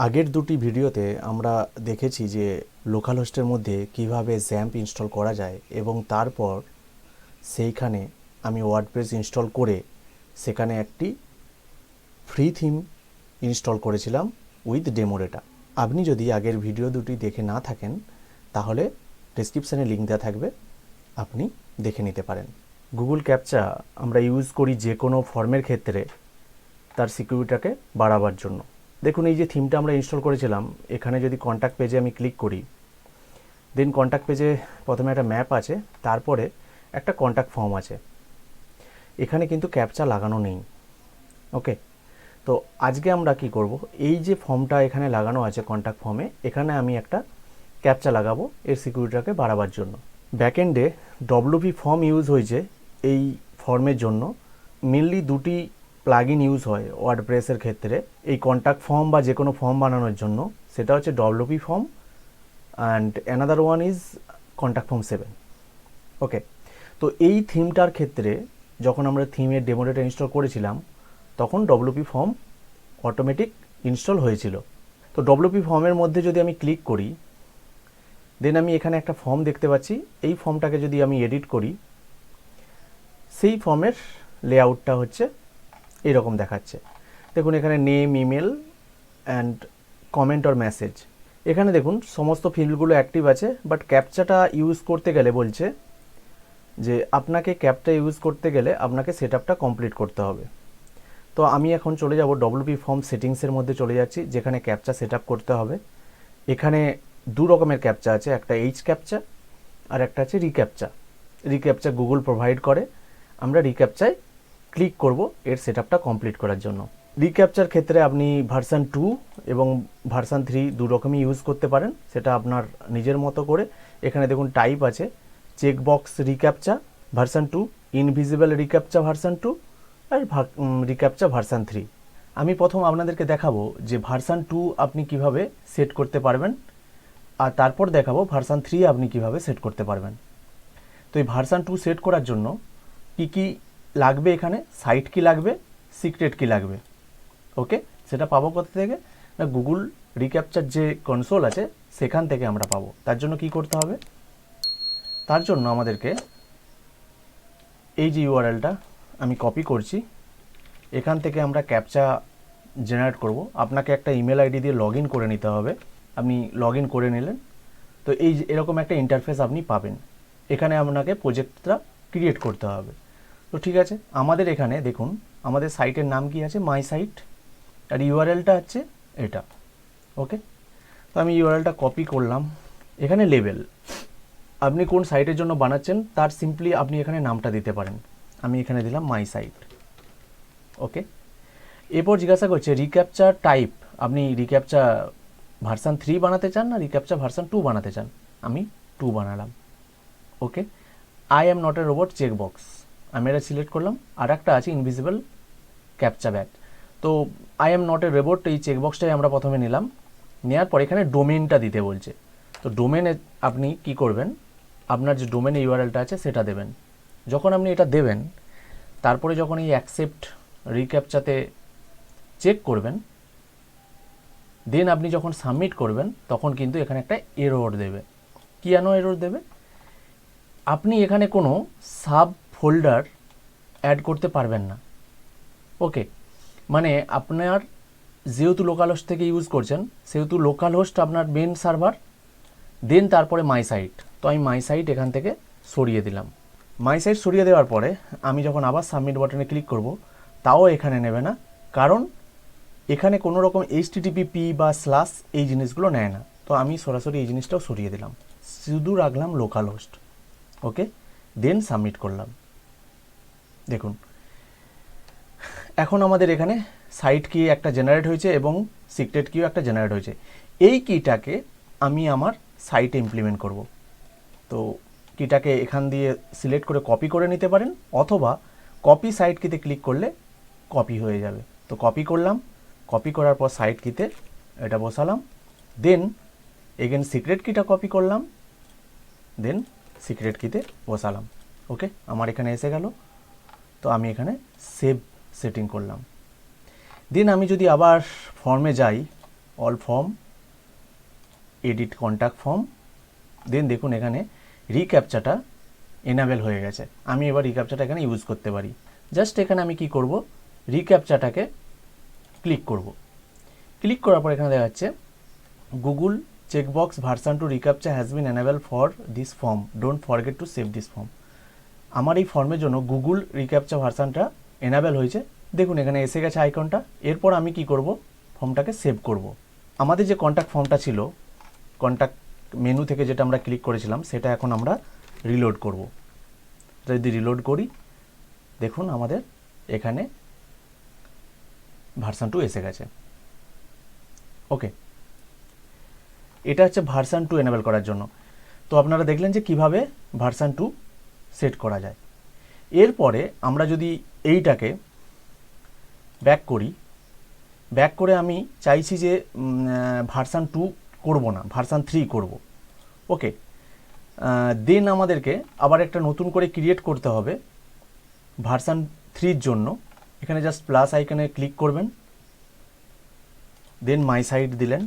আগের দুটি ভিডিওতে আমরা দেখেছি যে লোকাল হোস্টের মধ্যে কিভাবে জ্যাম্প ইনস্টল করা যায় এবং তারপর সেইখানে আমি ওয়ার্ডপ্রেস ইনস্টল করে সেখানে একটি ফ্রি থিম ইনস্টল করেছিলাম উইথ ডেমো ডেটা। আপনি যদি আগের ভিডিও দুটি দেখে না থাকেন তাহলে ডেসক্রিপশানে লিঙ্ক দেওয়া থাকবে, আপনি দেখে নিতে পারেন। গুগল ক্যাপচা আমরা ইউজ করি যে কোনো ফর্মের ক্ষেত্রে তার সিকিউরিটিটাকে বাড়াবার জন্য। দেখুন, এই যে থিমটা আমরা ইনস্টল করেছিলাম, এখানে যদি কন্ট্যাক্ট পেজে আমি ক্লিক করি, দেন কন্ট্যাক্ট পেজে প্রথমে একটা ম্যাপ আছে, তারপরে একটা কন্ট্যাক্ট ফর্ম আছে। এখানে কিন্তু ক্যাপচা লাগানো নেই। ওকে, তো আজকে আমরা কি করব, এই যে ফর্মটা এখানে লাগানো আছে কন্ট্যাক্ট ফর্মে, এখানে আমি একটা ক্যাপচা লাগাবো এর সিকিউরিটিটাকে বাড়াবার জন্য। ব্যাকএন্ডে ডব্লিউপি ফর্ম ইউজ হয়েছে এই ফর্মের জন্য। মেনলি দুটি প্লাগইন ইউজ হয় ওয়ার্ডপ্রেসের ক্ষেত্রে এই কন্ট্যাক্ট ফর্ম বা যে কোনো ফর্ম বানানোর জন্য। সেটা হচ্ছে WP form and another one is contact form 7। ওকে, তো এই থিমটার ক্ষেত্রে যখন আমরা থিমের ডেমো ডেটা ইনস্টল করেছিলাম তখন ডব্লিউপি ফর্ম অটোমেটিক ইনস্টল হয়েছিল। তো ডব্লিউপি ফর্মের মধ্যে যদি আমি ক্লিক করি, দেন আমি এখানে একটা ফর্ম দেখতে পাচ্ছি। এই ফর্মটাকে যদি আমি এডিট করি, সেই ফর্মের লেআউটটা হচ্ছে এরকম দেখাচ্ছে। দেখুন, এখানে name, email and comment or message. এখানে দেখুন সমস্ত ফিল্ডগুলো অ্যাক্টিভ আছে, বাট ক্যাপচাটা ইউজ করতে গেলে বলছে যে আপনাকে ক্যাপচা ইউজ করতে গেলে আপনাকে সেটআপটা কমপ্লিট করতে হবে। তো আমি এখন চলে যাব ডব্লিউপি ফর্ম সেটিংসের মধ্যে চলে যাচ্ছি, যেখানে ক্যাপচা সেটআপ করতে হবে। এখানে দু রকমের ক্যাপচা আছে, একটা এইচ ক্যাপচা আর একটা আছে রিক্যাপচা। রিক্যাপচা গুগল প্রোভাইড করে, আমরা রিক্যাপচায় ক্লিক করব এর সেটআপটা কমপ্লিট করার জন্য। রিক্যাপচার ক্ষেত্রে আপনি ভার্সন 2 এবং ভার্সন 3 দু রকমই ইউজ করতে পারেন, সেটা আপনার নিজের মতো করে। এখানে দেখুন টাইপ আছে checkbox recaptcha version 2, invisible recaptcha version 2 আর রিক্যাপচা ভার্সন 3। আমি প্রথম আপনাদেরকে দেখাবো যে ভার্সন 2 আপনি কিভাবে সেট করতে পারবেন, আর তারপর দেখাবো ভার্সন 3 আপনি কিভাবে সেট করতে পারবেন। তো এই ভার্সন 2 সেট করার জন্য কি কি লাগবে, এখানে সাইট কি লাগবে, সিক্রেট কি লাগবে। ওকে, সেটা পাবো কোথা থেকে না, গুগল রিক্যাপচার যে কনসোল আছে সেখান থেকে আমরা পাবো। তার জন্য কি করতে হবে, তার জন্য আমাদেরকে এই যে ইউআরএলটা আমি কপি করছি, এখান থেকে আমরা ক্যাপচা জেনারেট করব। আপনাকে একটা ইমেল আইডি দিয়ে লগ ইন করে নিতে হবে। আপনি লগ ইন করে নিলেন, তো এই এরকম একটা ইন্টারফেস আপনি পাবেন। এখানে আপনাকে প্রজেক্টটা ক্রিয়েট করতে হবে। তো ঠিক আছে, আমাদের এখানে দেখুন আমাদের সাইটের নাম কি আছে, মাই সাইট, আর ইউআরএলটা হচ্ছে এটা। ওকে, তো আমি ইউআরএলটা কপি করলাম। এখানে লেবেল, আপনি কোন সাইটের জন্য বানাচ্ছেন তার সিম্পলি আপনি এখানে নামটা দিতে পারেন। আমি এখানে দিলাম মাই সাইট। ওকে, এরপর জিজ্ঞাসা করছে রিক্যাপচার টাইপ, আপনি রিক্যাপচা ভার্সন 3 বানাতে চান না রিক্যাপচা ভার্সন 2 বানাতে চান। আমি 2 বানালাম। Okay, I am not a robot checkbox আমি এটা সিলেক্ট করলাম। আর একটা আছে ইনভিজিবল ক্যাপচা ব্যাট। তো I am not a robot এই চেকবক্সটাই আমরা প্রথমে নিলাম। নেওয়ার পর এখানে ডোমেনটা দিতে বলছে। তো ডোমেনে আপনি কি করবেন, আপনার যে ডোমেনে ইউআরএলটা আছে সেটা দেবেন। যখন আপনি এটা দেবেন, তারপরে যখন এই অ্যাকসেপ্ট রিক্যাপচাতে চেক করবেন, দেন আপনি যখন সাবমিট করবেন তখন কিন্তু এখানে একটা এরর দেবে। কি যেন এরর দেবে, আপনি এখানে কোনো সাব ফোল্ডার অ্যাড করতে পারবেন না। ওকে, মানে আপনার যেহেতু লোকাল হোস্ট থেকে ইউজ করছেন, সেহেতু লোকাল হোস্ট আপনার মেন সার্ভার, দেন তারপরে মাই সাইট। তো আমি মাই সাইট এখান থেকে সরিয়ে দিলাম। মাই সাইট সরিয়ে দেওয়ার পরে আমি যখন আবার সাবমিট বাটনে ক্লিক করব, তাও এখানে নেবে না, কারণ এখানে কোনো রকম HTTP বা স্ল্যাশ এই জিনিসগুলো নেয় না। তো আমি সরাসরি এই জিনিসটাও সরিয়ে দিলাম, শুধু রাখলাম লোকাল হোস্ট। ওকে, দেন সাবমিট করলাম। দেখুন এখন আমাদের এখানে সাইট কি একটা জেনারেট হয়েছে এবং সিক্রেট কিও একটা জেনারেট হয়েছে। এই কিটাকে আমি আমার সাইটে ইমপ্লিমেন্ট করব। তো কিটাকে এখান দিয়ে সিলেক্ট করে কপি করে নিতে পারেন, অথবা কপি সাইট কিতে ক্লিক করলে কপি হয়ে যাবে। তো কপি করলাম, কপি করার পর সাইট কিতে এটা বসালাম, দেন এগেন সিক্রেট কিটা কপি করলাম, দেন সিক্রেট কিতে বসালাম। ওকে, আমার এখানে এসে গেল। তো আমি এখানে সেভ সেটিং করলাম। দেন আমি যদি আবার ফর্মে যাই, all form, edit contact form, then দেখুন এখানে রিক্যাপচাটা এনাবেল হয়ে গেছে। আমি এবার রিক্যাপচাটা এখানে ইউজ করতে পারি। জাস্ট এখানে আমি কি করব, রিক্যাপচাটাকে ক্লিক করব। ক্লিক করার পর এখানে দেখা যাচ্ছে Google checkbox version two reCAPTCHA has been enable for this form, don't forget to save this form. আমার এই ফর্মের জন্য গুগল রিক্যাপচা ভার্সনটা এনাবেল হয়েছে। দেখুন এখানে এসে গেছে আইকনটা। এরপর আমি কি করব, ফর্মটাকে সেভ করব। আমাদের যে কন্ট্যাক্ট ফর্মটা ছিল, কন্ট্যাক্ট মেনু থেকে যেটা আমরা ক্লিক করেছিলাম, সেটা এখন আমরা রিলোড করব। যদি রিলোড করি, দেখুন আমাদের এখানে ভার্সন 2 এসে গেছে। ওকে, এটা হচ্ছে ভার্সন 2 এনেবল করার জন্য। তো আপনারা দেখলেন যে কিভাবে ভার্সন 2 সেট করা যায়। এরপরে আমরা যদি এইটাকে ব্যাক করি, ব্যাক করে আমি চাইছি যে ভার্সন 2 করব না, ভার্সন 3 করব। ওকে, দেন আমাদেরকে আবার একটা নতুন করে ক্রিয়েট করতে হবে ভার্সন 3 জন্য। এখানে জাস্ট প্লাস আইকনে ক্লিক করবেন, দেন মাই সাইট দিলেন,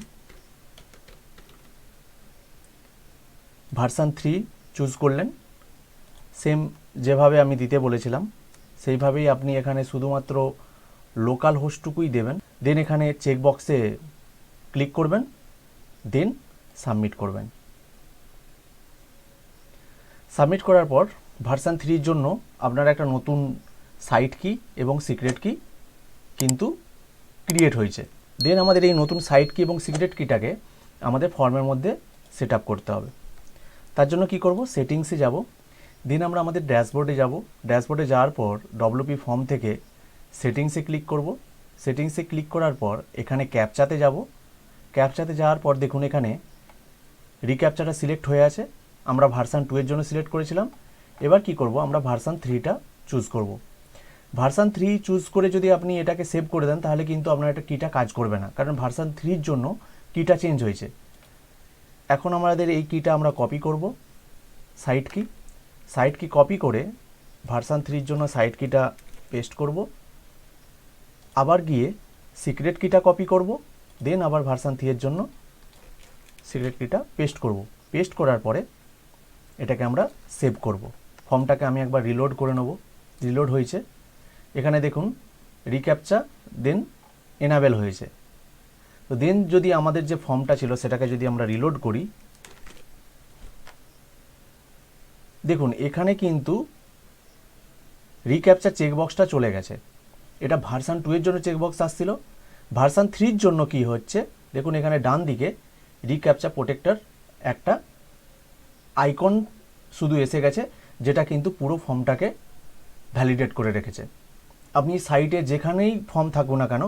ভার্সন 3 চুজ করলেন। সেম যেভাবে আমি দিতে বলেছিলাম সেইভাবেই আপনি এখানে শুধুমাত্র লোকাল হোস্টটুকুই দেবেন। দেন এখানে চেকবক্সে ক্লিক করবেন, দেন সাবমিট করবেন। সাবমিট করার পর ভার্সন 3 জন্য আপনার একটা নতুন সাইট কি এবং সিক্রেট কি কিন্তু ক্রিয়েট হয়েছে। দেন আমাদের এই নতুন সাইট কি এবং সিক্রেট কিটাকে আমাদের ফর্মের মধ্যে সেট আপ করতে হবে। তার জন্য কি করব, সেটিংসে যাব, দেন আমরা আমাদের ড্যাশবোর্ডে যাব। ড্যাশবোর্ডে যাওয়ার পর ডব্লিউপি ফর্ম থেকে সেটিংসে ক্লিক করব। সেটিংসে ক্লিক করার পর এখানে ক্যাপচাতে যাব। ক্যাপচাতে যাওয়ার পর দেখুন এখানে রিক্যাপচাটা সিলেক্ট হয়ে আছে। আমরা ভার্সন 2 এর জন্য সিলেক্ট করেছিলাম। এবার কি করব, আমরা ভার্সন 3টা চুজ করব। ভার্সন 3 চুজ করে যদি আপনি এটাকে সেভ করে দেন, তাহলে কিন্তু আপনার এটা কিটা কাজ করবে না, কারণ ভার্সন 3 জন্য কিটা চেঞ্জ হয়েছে। এখন আমাদের এই কিটা আমরা কপি করব, সাইট কি কপি করে ভার্সন 3 জন্য সাইট কিটা পেস্ট করব। আবার গিয়ে সিক্রেট কিটা কপি করব, দেন আবার ভার্সন 3 এর জন্য সিক্রেট কিটা পেস্ট করব। পেস্ট করার পরে এটাকে আমরা সেভ করব। ফর্মটাকে আমি একবার রিলোড করে নেব। রিলোড হয়েছে, এখানে দেখুন রিক্যাপচা দেন এনাবেল হয়েছে। তো দেন যদি আমাদের যে ফর্মটা ছিল সেটাকে যদি আমরা রিলোড করি, দেখুন এখানে কিন্তু রিক্যাপচা চেকবক্সটা চলে গেছে। এটা ভার্সন 2 এর জন্য চেকবক্স আসছিল। ভার্সন 3 এর জন্য কি হচ্ছে, দেখুন এখানে ডান দিকে রিক্যাপচা প্রোটেক্টর একটা আইকন শুধু এসে গেছে, যেটা কিন্তু পুরো ফর্মটাকে ভ্যালিডেট করে রেখেছে। আপনি সাইটে যেখানেই ফর্ম থাকুক না কেন,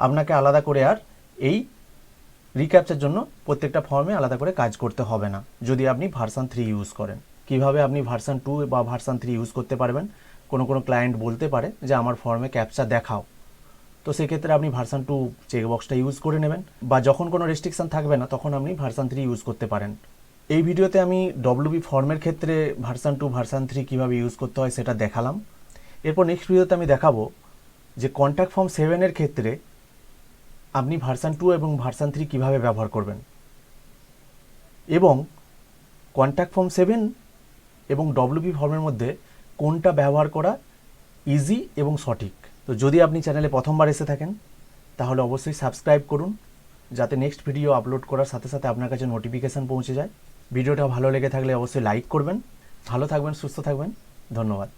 আপনাকে আলাদা করে আর এই রিক্যাপচার জন্য প্রত্যেকটা ফর্মে আলাদা করে কাজ করতে হবে না, যদি আপনি ভার্সন 3 ইউজ করেন। কিভাবে আপনি ভার্সন 2 বা ভার্সন 3 ইউজ করতে পারবেন, কোনো ক্লায়েন্ট বলতে পারে যে আমার ফর্মে ক্যাপচা দেখাও, তো সেক্ষেত্রে আপনি ভার্সন 2 চেকবক্সটা ইউজ করে নেবেন, বা যখন কোনো রেস্ট্রিকশন থাকবে না তখন আপনি ভার্সন 3 ইউজ করতে পারেন। এই ভিডিওতে আমি ডব্লিউপি ফর্মের ক্ষেত্রে ভার্সন 2 ভার্সন 3 কীভাবে ইউজ করতে হয় সেটা দেখালাম। এরপর নেক্সট ভিডিওতে আমি দেখাবো যে কন্ট্যাক্ট ফর্ম 7 এর ক্ষেত্রে আপনি ভার্সন 2 এবং ভার্সন 3 কীভাবে ব্যবহার করবেন, এবং কন্ট্যাক্ট ফর্ম 7 এবং ডব্লিউপি ফর্মের মধ্যে কোনটা ব্যবহার করা ইজি এবং সঠিক। তো যদি আপনি চ্যানেলে প্রথমবার এসে থাকেন তাহলে অবশ্যই সাবস্ক্রাইব করুন, যাতে নেক্সট ভিডিও আপলোড করার সাথে সাথে আপনার কাছে নোটিফিকেশান পৌঁছে যায়। ভিডিওটা ভালো লেগে থাকলে অবশ্যই লাইক করবেন। ভালো থাকবেন, সুস্থ থাকবেন, ধন্যবাদ।